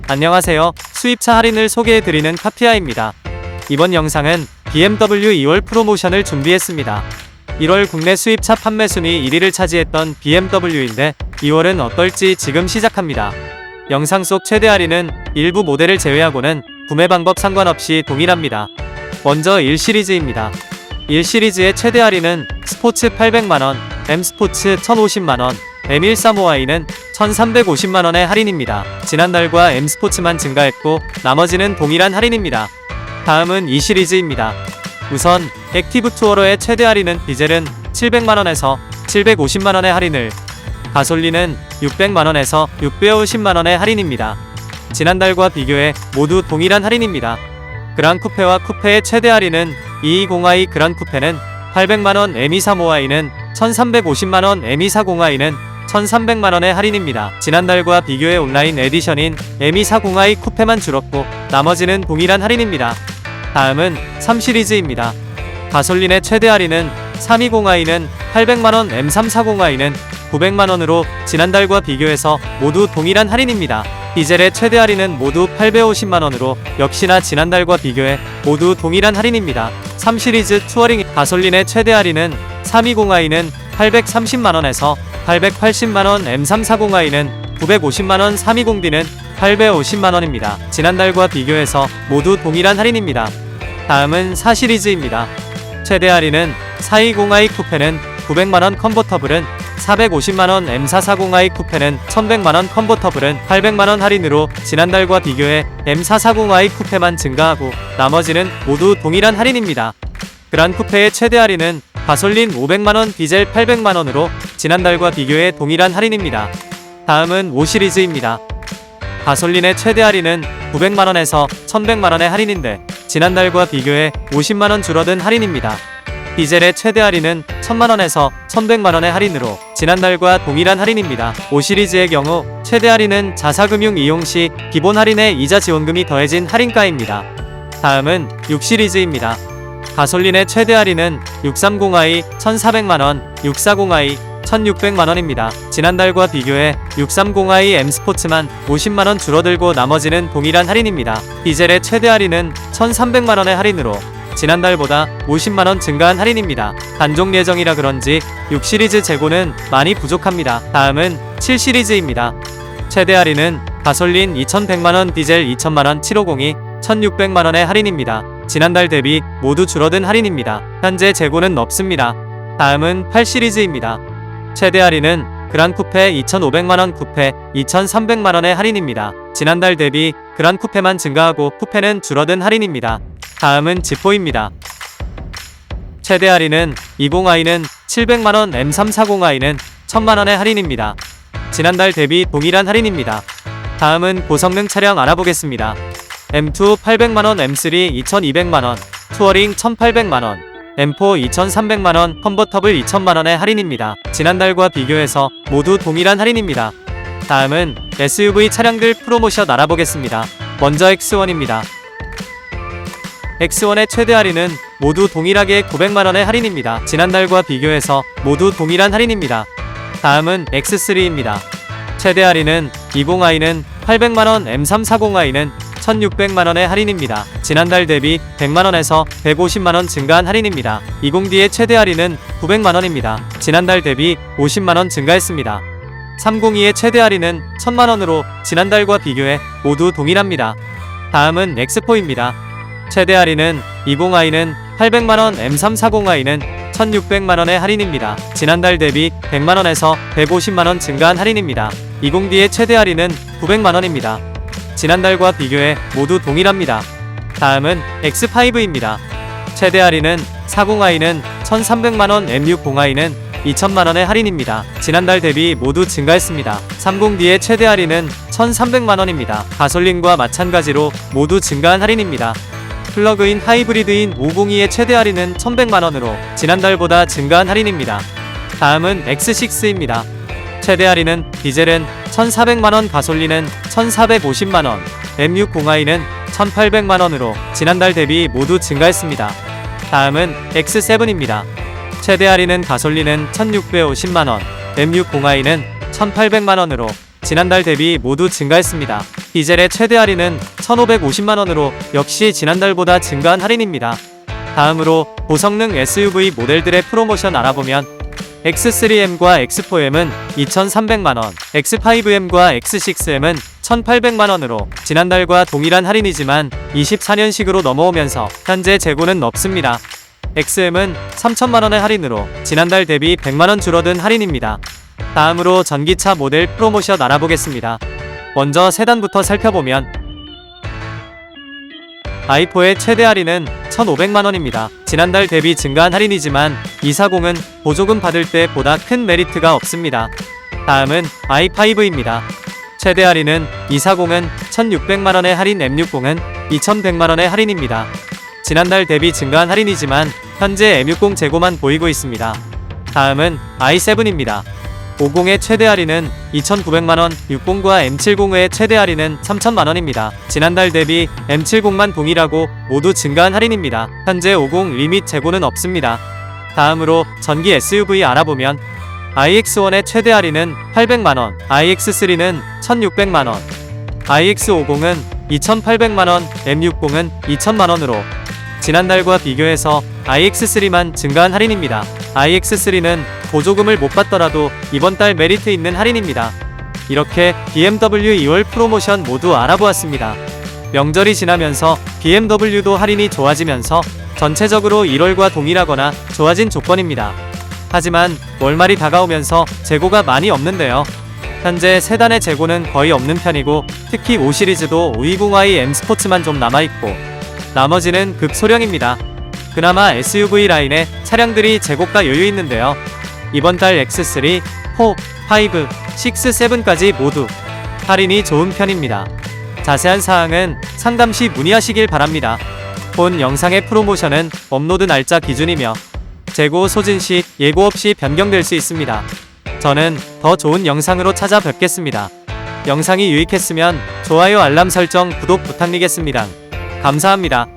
안녕하세요. 수입차 할인을 소개해드리는 카피아입니다. 이번 영상은 BMW 2월 프로모션을 준비했습니다. 1월 국내 수입차 판매 순위 1위를 차지했던 BMW인데 2월은 어떨지 지금 시작합니다. 영상 속 최대 할인은 일부 모델을 제외하고는 구매 방법 상관없이 동일합니다. 먼저 1시리즈입니다. 1시리즈의 최대 할인은 스포츠 800만원, M스포츠 1050만원, M135i는 1350만원의 할인입니다. 지난달과 M스포츠만 증가했고 나머지는 동일한 할인입니다. 다음은 2시리즈입니다. 우선 액티브 투어러의 최대 할인은 디젤은 700만원에서 750만원의 할인을, 가솔린은 600만원에서 650만원의 할인입니다. 지난달과 비교해 모두 동일한 할인입니다. 그란 쿠페와 쿠페의 최대 할인은 220i 그란 쿠페는 800만원, M235i는 1350만원, M240i는 1300만원의 할인입니다. 지난달과 비교해 온라인 에디션인 M240i 쿠페만 줄었고 나머지는 동일한 할인입니다. 다음은 3시리즈입니다. 가솔린의 최대 할인은 320i는 800만원, M340i는 900만원으로 지난달과 비교해서 모두 동일한 할인입니다. 디젤의 최대 할인은 모두 850만원으로 역시나 지난달과 비교해 모두 동일한 할인입니다. 3시리즈 투어링 가솔린의 최대 할인은 320i는 830만원에서 880만원, M340i는 950만원, 320D는 850만원입니다. 지난달과 비교해서 모두 동일한 할인입니다. 다음은 4시리즈입니다. 최대 할인은 420i 쿠페는 900만원, 컨버터블은 450만원, M440i 쿠페는 1100만원, 컨버터블은 800만원 할인으로 지난달과 비교해 M440i 쿠페만 증가하고 나머지는 모두 동일한 할인입니다. 그란 쿠페의 최대 할인은 가솔린 500만원, 디젤 800만원으로 지난달과 비교해 동일한 할인입니다. 다음은 5시리즈입니다. 가솔린의 최대 할인은 900만원에서 1100만원의 할인인데 지난달과 비교해 50만원 줄어든 할인입니다. 디젤의 최대 할인은 1000만원에서 1100만원의 할인으로 지난달과 동일한 할인입니다. 5시리즈의 경우 최대 할인은 자사금융 이용 시 기본 할인에 이자 지원금이 더해진 할인가입니다. 다음은 6시리즈입니다. 가솔린의 최대 할인은 630i 1400만원, 640i 1600만원입니다. 지난달과 비교해 630i M스포츠만 50만원 줄어들고 나머지는 동일한 할인입니다. 디젤의 최대 할인은 1300만원의 할인으로 지난달보다 50만원 증가한 할인입니다. 단종 예정이라 그런지 6시리즈 재고는 많이 부족합니다. 다음은 7시리즈입니다. 최대 할인은 가솔린 2100만원, 디젤 2000만원, 750이 1600만원의 할인입니다. 지난달 대비 모두 줄어든 할인입니다. 현재 재고는 없습니다. 다음은 8시리즈입니다. 최대 할인은 그란 쿠페 2500만원, 쿠페 2300만원의 할인입니다. 지난달 대비 그란 쿠페만 증가하고 쿠페는 줄어든 할인입니다. 다음은 지포입니다. 최대 할인은 20i는 700만원, M340i는 1000만원의 할인입니다. 지난달 대비 동일한 할인입니다. 다음은 고성능 차량 알아보겠습니다. M2 800만원, M3 2200만원, 투어링 1800만원, M4 2300만원, 컨버터블 2000만원의 할인입니다. 지난달과 비교해서 모두 동일한 할인입니다. 다음은 SUV 차량들 프로모션 알아보겠습니다. 먼저 X1입니다. X1의 최대 할인은 모두 동일하게 900만원의 할인입니다. 지난달과 비교해서 모두 동일한 할인입니다. 다음은 X3입니다. 최대 할인은 20i는 800만원, M340i는 1600만원의 할인입니다. 지난달 대비 100만원에서 150만원 증가한 할인입니다. 20D의 최대 할인은 900만원입니다. 지난달 대비 50만원 증가했습니다. 302의 최대 할인은 1000만원으로 지난달과 비교해 모두 동일합니다. 다음은 X4입니다. 최대 할인은 20i는 800만원, M340i는 1600만원의 할인입니다. 지난달 대비 100만원에서 150만원 증가한 할인입니다. 20D의 최대 할인은 900만원입니다. 지난달과 비교해 모두 동일합니다. 다음은 X5입니다. 최대 할인은 40i는 1300만원, M60i는 2000만원의 할인입니다. 지난달 대비 모두 증가했습니다. 30D의 최대 할인은 1300만원입니다. 가솔린과 마찬가지로 모두 증가한 할인입니다. 플러그인 하이브리드인 502의 최대 할인은 1100만원으로 지난달보다 증가한 할인입니다. 다음은 X6입니다. 최대 할인은 디젤은 1400만원, 가솔린은 1450만원, M60i는 1800만원으로 지난달 대비 모두 증가했습니다. 다음은 X7입니다. 최대 할인은 가솔린은 1650만원, M60i는 1800만원으로 지난달 대비 모두 증가했습니다. 디젤의 최대 할인은 1,550만원으로 역시 지난달보다 증가한 할인입니다. 다음으로 고성능 SUV 모델들의 프로모션 알아보면 X3M과 X4M은 2,300만원, X5M과 X6M은 1,800만원으로 지난달과 동일한 할인이지만 24년식으로 넘어오면서 현재 재고는 없습니다. XM은 3천만원의 할인으로 지난달 대비 100만원 줄어든 할인입니다. 다음으로 전기차 모델 프로모션 알아보겠습니다. 먼저 세단부터 살펴보면 i4의 최대 할인은 1,500만원입니다. 지난달 대비 증가한 할인이지만 240은 보조금 받을 때 보다 큰 메리트가 없습니다. 다음은 i5입니다. 최대 할인은 240은 1,600만원의 할인, M60은 2,100만원의 할인입니다. 지난달 대비 증가한 할인이지만 현재 M60 재고만 보이고 있습니다. 다음은 i7입니다. 50의 최대 할인은 2,900만원, 60과 M70의 최대 할인은 3,000만원입니다. 지난달 대비 M70만 동일하고 모두 증가한 할인입니다. 현재 50 리밋 재고는 없습니다. 다음으로 전기 SUV 알아보면 iX1의 최대 할인은 800만원, iX3는 1,600만원, iX50은 2,800만원, M60은 2,000만원으로 지난달과 비교해서 iX3만 증가한 할인입니다. iX3는 보조금을 못 받더라도 이번 달 메리트 있는 할인입니다. 이렇게 BMW 2월 프로모션 모두 알아보았습니다. 명절이 지나면서 BMW도 할인이 좋아지면서 전체적으로 1월과 동일하거나 좋아진 조건입니다. 하지만 월말이 다가오면서 재고가 많이 없는데요. 현재 세단의 재고는 거의 없는 편이고 특히 5 시리즈도 520i M 스포츠만 좀 남아있고 나머지는 극소량입니다. 그나마 SUV 라인의 차량들이 재고가 여유 있는데요. 이번 달 X3, 4, 5, 6, 7까지 모두 할인이 좋은 편입니다. 자세한 사항은 상담 시 문의하시길 바랍니다. 본 영상의 프로모션은 업로드 날짜 기준이며 재고 소진 시 예고 없이 변경될 수 있습니다. 저는 더 좋은 영상으로 찾아뵙겠습니다. 영상이 유익했으면 좋아요, 알람 설정, 구독 부탁드리겠습니다. 감사합니다.